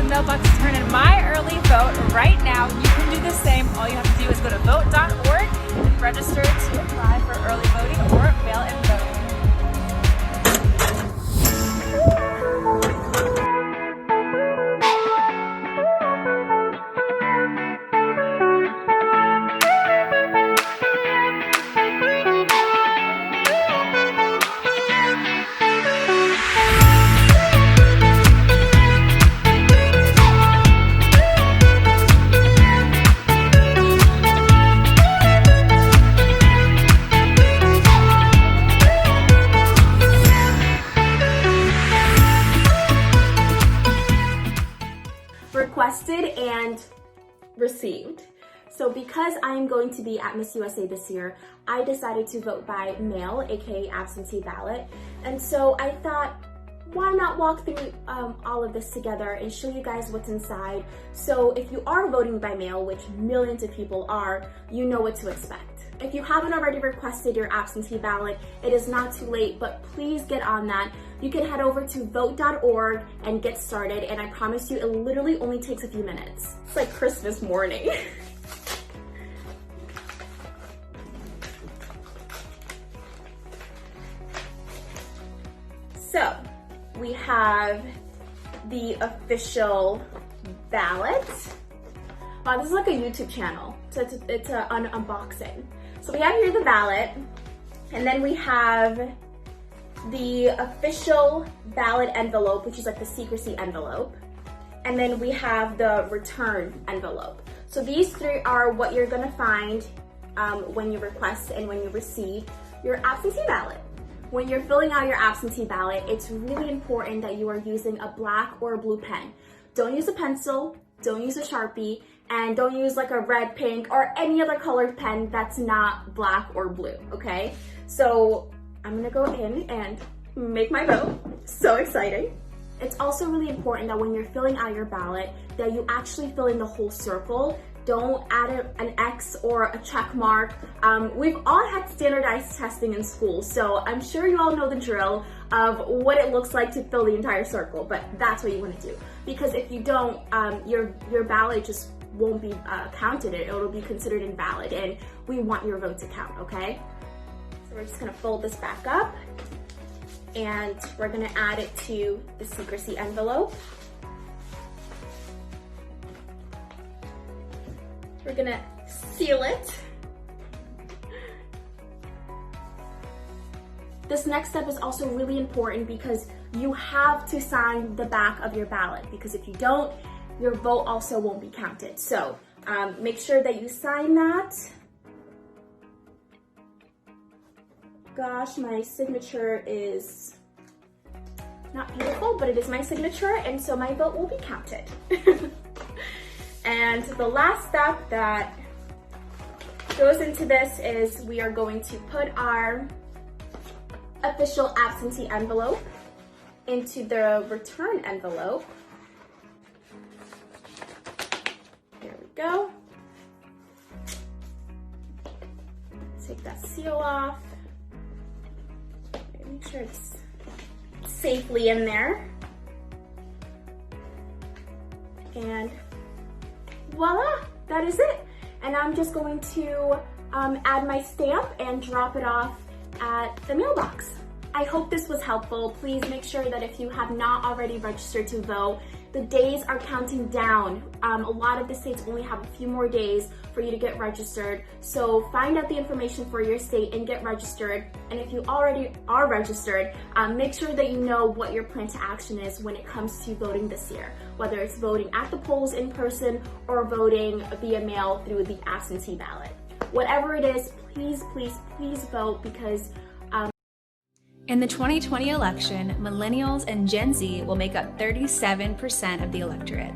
the mailbox to turn in my early vote right now. You can do the same. All you have to do is go to vote.org and register to apply for early voting or mail-in voting. Requested and received. So because I'm going to be at Miss USA this year, I decided to vote by mail, aka absentee ballot. And so I thought, why not walk through all of this together and show you guys what's inside. So if you are voting by mail, which millions of people are, you know what to expect. If you haven't already requested your absentee ballot, it is not too late, but please get on that. You can head over to vote.org and get started, and I promise you, it literally only takes a few minutes. It's like Christmas morning. So, we have the official ballot. Wow, this is like a YouTube channel. So it's an unboxing. So we have here the ballot, and then we have the official ballot envelope, which is like the secrecy envelope. And then we have the return envelope. So these three are what you're gonna find when you request and when you receive your absentee ballot. When you're filling out your absentee ballot, it's really important that you are using a black or a blue pen. Don't use a pencil, don't use a Sharpie, and don't use like a red, pink, or any other colored pen that's not black or blue, okay? So I'm gonna go in and make my vote. So exciting. It's also really important that when you're filling out your ballot, that you actually fill in the whole circle. Don't add an X or a check mark. We've all had standardized testing in school, so I'm sure you all know the drill of what it looks like to fill the entire circle, but that's what you wanna do. Because if you don't, your ballot just won't be counted. It'll be considered invalid, and we want your vote to count, okay? So we're just gonna fold this back up, and we're gonna add it to the secrecy envelope. We're gonna seal it. This next step is also really important because you have to sign the back of your ballot, because if you don't, your vote also won't be counted. So make sure that you sign that. Gosh, my signature is not beautiful, but it is my signature, and so my vote will be counted. And the last step that goes into this is we are going to put our official absentee envelope into the return envelope. There we go. Take that seal off. Make sure it's safely in there. And voila, that is it. And I'm just going to add my stamp and drop it off at the mailbox. I hope this was helpful. Please make sure that if you have not already registered to vote, the days are counting down. A lot of the states only have a few more days for you to get registered. So find out the information for your state and get registered. And if you already are registered, make sure that you know what your plan to action is when it comes to voting this year, whether it's voting at the polls in person or voting via mail through the absentee ballot. Whatever it is, please, please, please vote, because in the 2020 election, millennials and Gen Z will make up 37% of the electorate.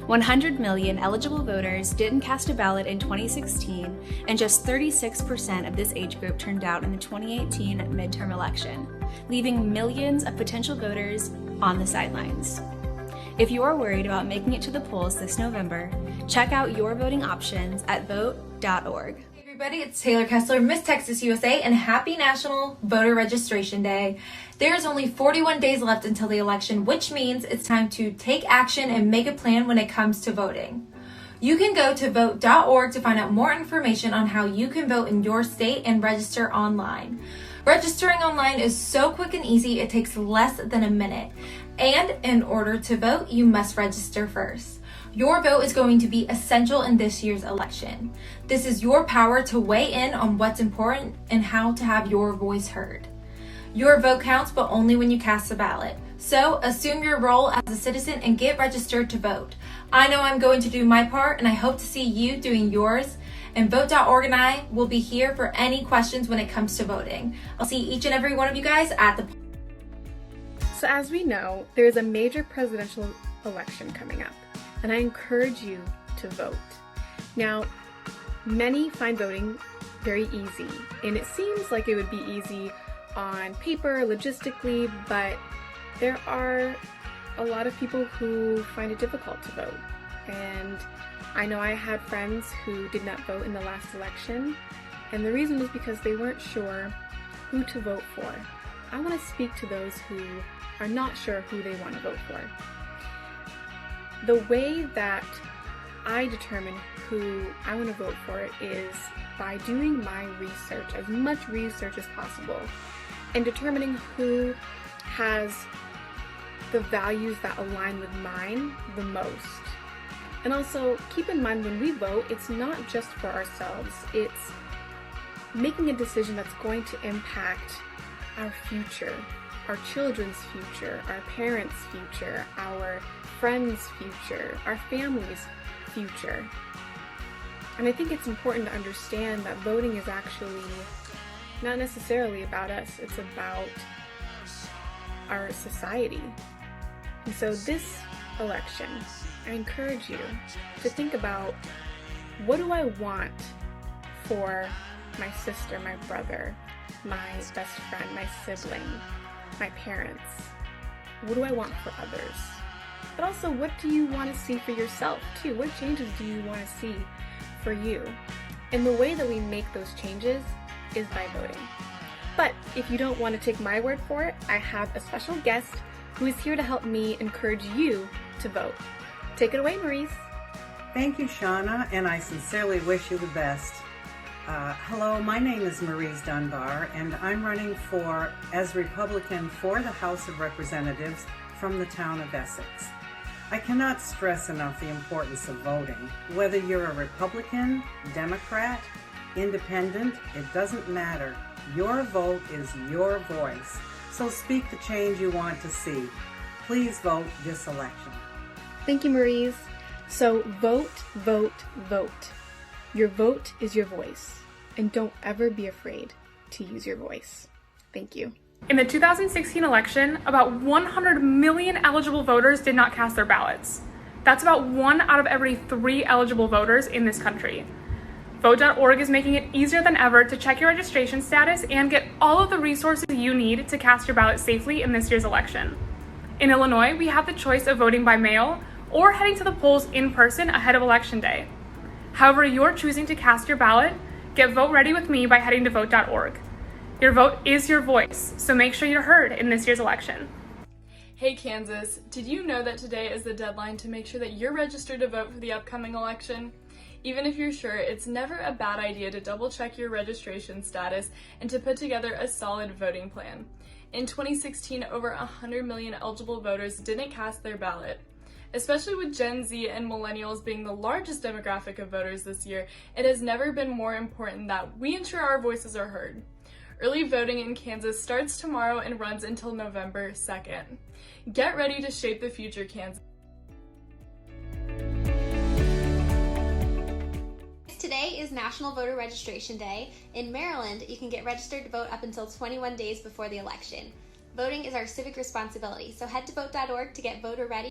100 million eligible voters didn't cast a ballot in 2016, and just 36% of this age group turned out in the 2018 midterm election, leaving millions of potential voters on the sidelines. If you are worried about making it to the polls this November, check out your voting options at vote.org. Everybody, it's Taylor Kessler, Miss Texas USA, and happy National Voter Registration Day. There is only 41 days left until the election, which means it's time to take action and make a plan when it comes to voting. You can go to vote.org to find out more information on how you can vote in your state and register online. Registering online is so quick and easy, it takes less than a minute. And in order to vote, you must register first. Your vote is going to be essential in this year's election. This is your power to weigh in on what's important and how to have your voice heard. Your vote counts, but only when you cast a ballot. So assume your role as a citizen and get registered to vote. I know I'm going to do my part, and I hope to see you doing yours. And vote.org and I will be here for any questions when it comes to voting. I'll see each and every one of you guys at the... So as we know, there is a major presidential election coming up, and I encourage you to vote. Now, many find voting very easy, and it seems like it would be easy on paper, logistically, but there are a lot of people who find it difficult to vote. And I know I had friends who did not vote in the last election, and the reason was because they weren't sure who to vote for. I want to speak to those who are not sure who they want to vote for. The way that I determine who I want to vote for is by doing my research, as much research as possible, and determining who has the values that align with mine the most. And also, keep in mind when we vote, it's not just for ourselves, it's making a decision that's going to impact our future, our children's future, our parents' future, our friends' future, our family's future. And I think it's important to understand that voting is actually not necessarily about us, it's about our society. And so this election, I encourage you to think about, what do I want for my sister, my brother, my best friend, my sibling, my parents? What do I want for others? But also, what do you want to see for yourself too? What changes do you want to see for you? And the way that we make those changes is by voting. But if you don't want to take my word for it, I have a special guest who is here to help me encourage you to vote. Take it away, Maurice. Thank you, Shauna, and I sincerely wish you the best. Hello, my name is Maurice Dunbar, and I'm running as Republican for the House of Representatives from the town of Essex. I cannot stress enough the importance of voting. Whether you're a Republican, Democrat, Independent, it doesn't matter. Your vote is your voice. So speak the change you want to see. Please vote this election. Thank you, Maurice. So vote, vote, vote. Your vote is your voice. And don't ever be afraid to use your voice. Thank you. In the 2016 election, about 100 million eligible voters did not cast their ballots. That's about 1 out of every 3 eligible voters in this country. Vote.org is making it easier than ever to check your registration status and get all of the resources you need to cast your ballot safely in this year's election. In Illinois, we have the choice of voting by mail or heading to the polls in person ahead of Election Day. However you're choosing to cast your ballot, get vote ready with me by heading to vote.org. Your vote is your voice, so make sure you're heard in this year's election. Hey Kansas, did you know that today is the deadline to make sure that you're registered to vote for the upcoming election? Even if you're sure, it's never a bad idea to double check your registration status and to put together a solid voting plan. In 2016, over 100 million eligible voters didn't cast their ballot. Especially with Gen Z and millennials being the largest demographic of voters this year, it has never been more important that we ensure our voices are heard. Early voting in Kansas starts tomorrow and runs until November 2nd. Get ready to shape the future, Kansas. Today is National Voter Registration Day. In Maryland, you can get registered to vote up until 21 days before the election. Voting is our civic responsibility, so head to vote.org to get voter ready.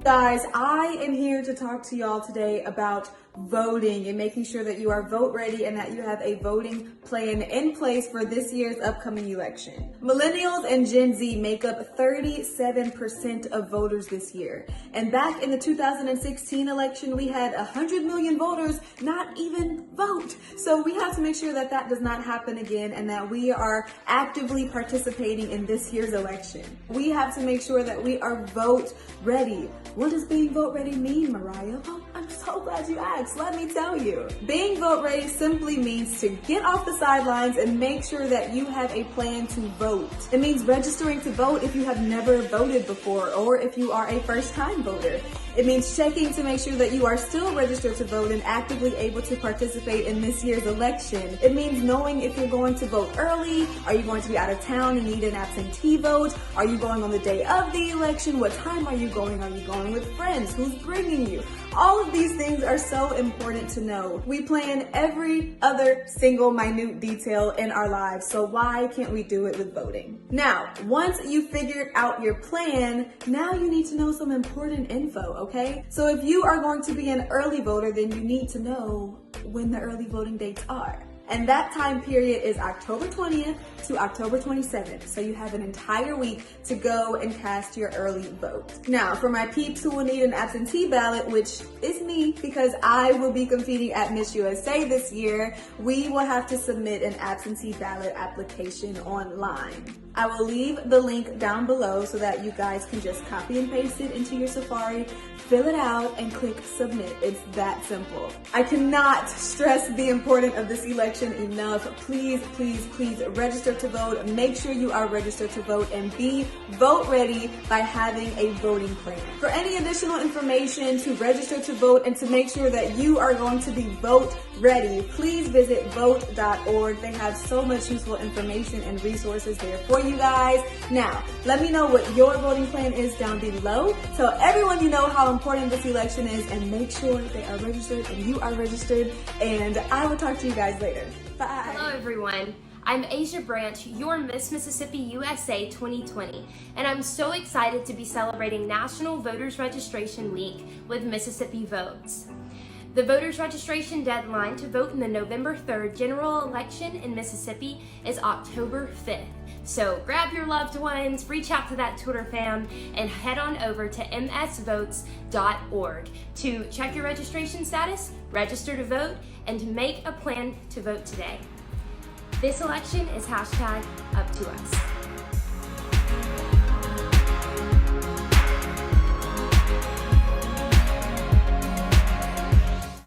Guys, I am here to talk to y'all today about voting and making sure that you are vote ready and that you have a voting plan in place for this year's upcoming election. Millennials and Gen Z make up 37% of voters this year. And back in the 2016 election, we had 100 million voters not even vote. So we have to make sure that that does not happen again and that we are actively participating in this year's election. We have to make sure that we are vote ready. What does being vote ready mean, Mariah? Well, I'm so glad you asked. Let me tell you. Being vote ready simply means to get off the sidelines and make sure that you have a plan to vote. It means registering to vote if you have never voted before or if you are a first-time voter. It means checking to make sure that you are still registered to vote and actively able to participate in this year's election. It means knowing if you're going to vote early, are you going to be out of town and need an absentee vote? Are you going on the day of the election? What time are you going? Are you going with friends? Who's bringing you? All of these things are so important to know. We plan every other single minute detail in our lives, so why can't we do it with voting? Now, once you figured out your plan, now you need to know some important info, okay? So if you are going to be an early voter, then you need to know when the early voting dates are. And that time period is October 20th to October 27th. So you have an entire week to go and cast your early vote. Now, for my peeps who will need an absentee ballot, which is me because I will be competing at Miss USA this year, we will have to submit an absentee ballot application online. I will leave the link down below so that you guys can just copy and paste it into your Safari, fill it out, and click submit. It's that simple. I cannot stress the importance of this election enough. Please, please, please register to vote. Make sure you are registered to vote and be vote ready by having a voting plan. For any additional information to register to vote and to make sure that you are going to be vote ready, please visit vote.org. They have so much useful information and resources there for you guys. Now, let me know what your voting plan is down below. Tell everyone you know how important this election is and make sure they are registered and you are registered. And I will talk to you guys later. Bye. Hello everyone. I'm Asia Branch, your Miss Mississippi USA 2020, and I'm so excited to be celebrating National Voters Registration Week with Mississippi Votes. The voters registration deadline to vote in the November 3rd general election in Mississippi is October 5th. So grab your loved ones, reach out to that Twitter fam, and head on over to msvotes.org to check your registration status, register to vote, and to make a plan to vote today. This election is #UpToUs.